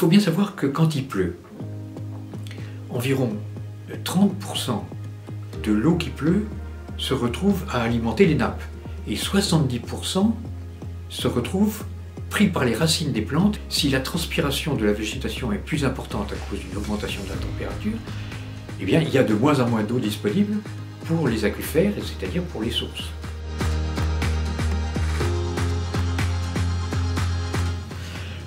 faut bien savoir que quand il pleut, environ 30% de l'eau qui pleut se retrouve à alimenter les nappes et 70% se retrouve pris par les racines des plantes. Si la transpiration de la végétation est plus importante à cause d'une augmentation de la température, eh bien, il y a de moins en moins d'eau disponible pour les aquifères, c'est-à-dire pour les sources.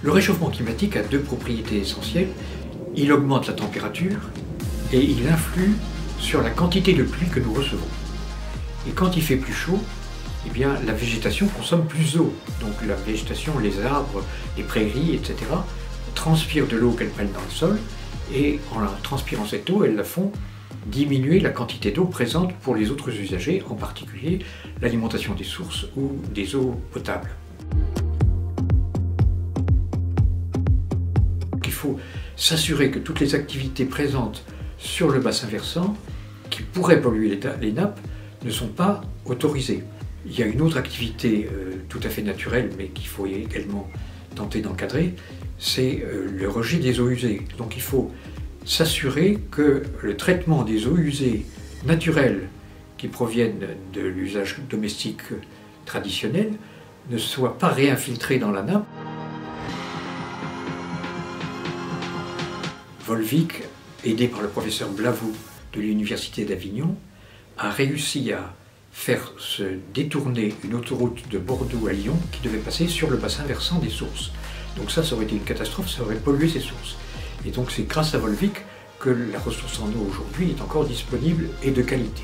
Le réchauffement climatique a deux propriétés essentielles. Il augmente la température et il influe sur la quantité de pluie que nous recevons. Et quand il fait plus chaud, eh bien, la végétation consomme plus d'eau. Donc la végétation, les arbres, les prairies, etc. transpirent de l'eau qu'elles prennent dans le sol et en transpirant cette eau, elles la font diminuer la quantité d'eau présente pour les autres usagers, en particulier l'alimentation des sources ou des eaux potables. Il faut s'assurer que toutes les activités présentes sur le bassin versant qui pourraient polluer les nappes ne sont pas autorisées. Il y a une autre activité tout à fait naturelle, mais qu'il faut également tenter d'encadrer, c'est le rejet des eaux usées. Donc il faut s'assurer que le traitement des eaux usées naturelles qui proviennent de l'usage domestique traditionnel ne soit pas réinfiltré dans la nappe. Volvic, aidé par le professeur Blavou de l'Université d'Avignon, a réussi à faire se détourner une autoroute de Bordeaux à Lyon qui devait passer sur le bassin versant des sources. Donc ça aurait été une catastrophe, ça aurait pollué ces sources. Et donc c'est grâce à Volvic que la ressource en eau aujourd'hui est encore disponible et de qualité.